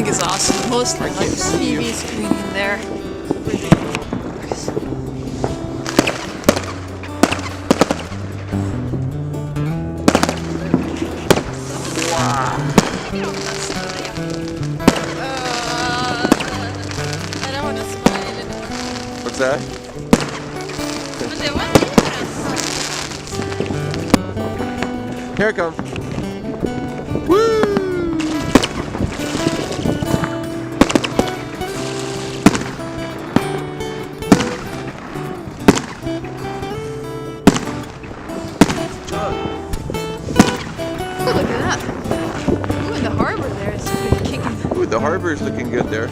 think is awesome. Mostly I like can't the see you. TV screen in there. I don't want to smile anymore. What's that? Men det var Here it comes. Woo! Oh, look at that. Ooh, and the harbor there is pretty kicking. Ooh, the harbor's looking good there.